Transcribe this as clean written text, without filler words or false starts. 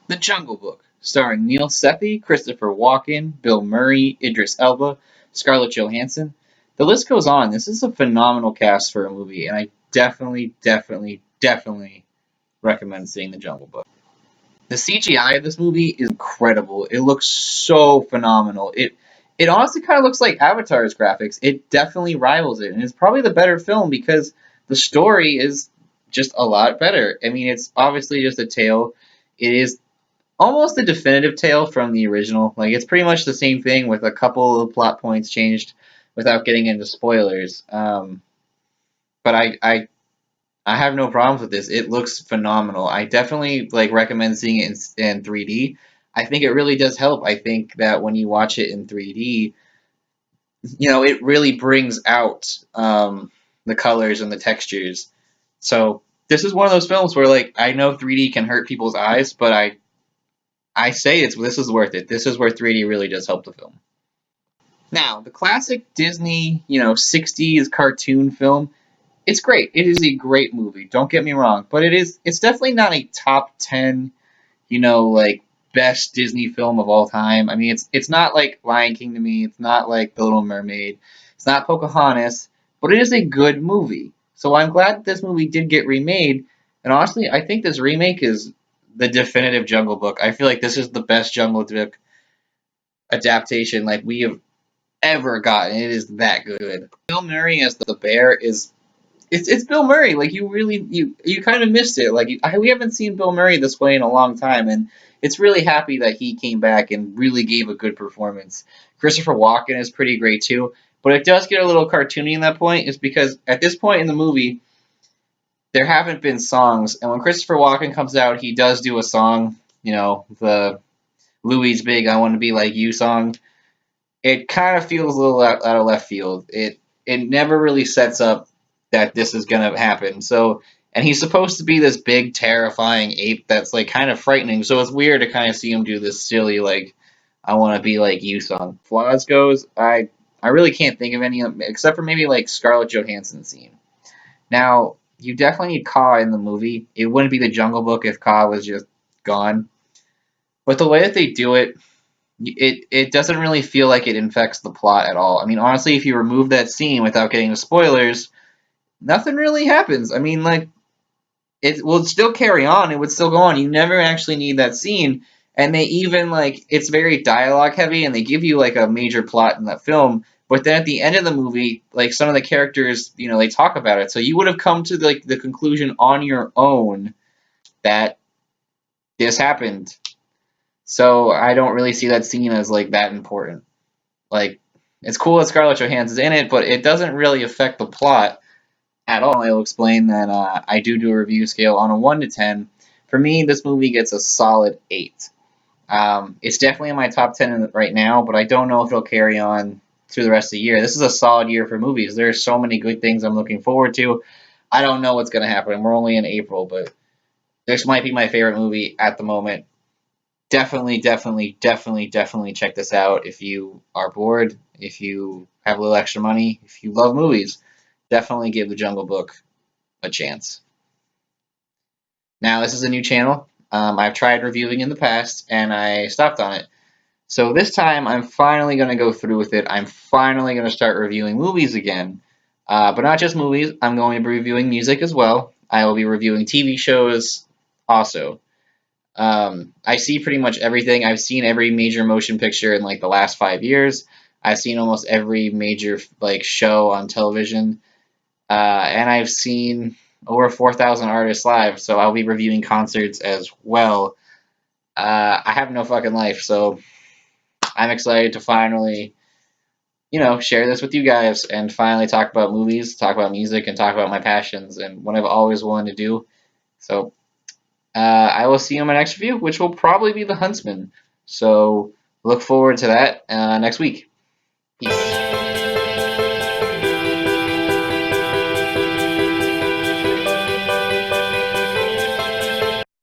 The Jungle Book, starring Neil Sethi, Christopher Walken, Bill Murray, Idris Elba, Scarlett Johansson. The list goes on. This is a phenomenal cast for a movie, and I definitely recommend seeing The Jungle Book. The CGI of this movie is incredible. It looks so phenomenal. It honestly kind of looks like Avatar's graphics. It definitely rivals it, and it's probably the better film because the story is just a lot better. I mean, it's obviously just a tale. It is almost a definitive tale from the original. Like it's pretty much the same thing with a couple of plot points changed without getting into spoilers. But I have no problems with this. It looks phenomenal. I definitely like recommend seeing it in 3D. I think it really does help. I think that when you watch it in 3D, it really brings out the colors and the textures. So this is one of those films where like I know 3D can hurt people's eyes, but I say this is worth it. This is where 3D really does help the film. Now, the classic Disney, 60s cartoon film, it's great. It is a great movie. Don't get me wrong, but it's definitely not a top 10, like best Disney film of all time. I mean, it's not like Lion King to me. It's not like The Little Mermaid. It's not Pocahontas, but it is a good movie. So I'm glad that this movie did get remade. And honestly, I think this remake is the definitive Jungle Book. I feel like this is the best Jungle Book adaptation like we have ever gotten. It is that good. Bill Murray as the bear is it's Bill Murray. Like you really you kind of missed it. Like we haven't seen Bill Murray this way in a long time, and it's really happy that he came back and really gave a good performance. Christopher Walken is pretty great too, but it does get a little cartoony in that point. Is because at this point in the movie there haven't been songs, and when Christopher Walken comes out, he does do a song. The Louis' big "I Want to Be Like You" song. It kind of feels a little out of left field. It never really sets up that this is gonna happen. So, and he's supposed to be this big, terrifying ape that's like kind of frightening. So it's weird to kind of see him do this silly like "I want to be like you" song. Flaws goes, I really can't think of any except for maybe like Scarlett Johansson scene. Now you definitely need Kaa in the movie. It wouldn't be the Jungle Book if Kaa was just gone. But the way that they do it, it doesn't really feel like it infects the plot at all. I mean, honestly, if you remove that scene without getting the spoilers, nothing really happens. I mean, like it will still carry on. It would still go on. You never actually need that scene. And they even like it's very dialogue heavy, and they give you like a major plot in that film. But then at the end of the movie, like some of the characters, they talk about it. So you would have come to like the conclusion on your own that this happened. So I don't really see that scene as like that important. Like, it's cool that Scarlett Johansson's in it, but it doesn't really affect the plot at all. I'll explain that I do a review scale on a 1 to 10. For me, this movie gets a solid 8. It's definitely in my top 10 right now, but I don't know if it'll carry on through the rest of the year. This is a solid year for movies. There's so many good things I'm looking forward to. I don't know what's going to happen. We're only in April, but this might be my favorite movie at the moment. Definitely check this out if you are bored, if you have a little extra money, if you love movies. Definitely give The Jungle Book a chance. Now, this is a new channel. I've tried reviewing in the past and I stopped on it. So this time I'm finally going to go through with it. I'm finally going to start reviewing movies again. But not just movies, I'm going to be reviewing music as well. I will be reviewing TV shows also. I see pretty much everything. I've seen every major motion picture in like the last 5 years. I've seen almost every major like show on television, and I've seen over 4,000 artists live. So I'll be reviewing concerts as well. I have no fucking life, so I'm excited to finally, share this with you guys and finally talk about movies, talk about music, and talk about my passions and what I've always wanted to do. So I will see you in my next review, which will probably be The Huntsman. So look forward to that next week. Peace.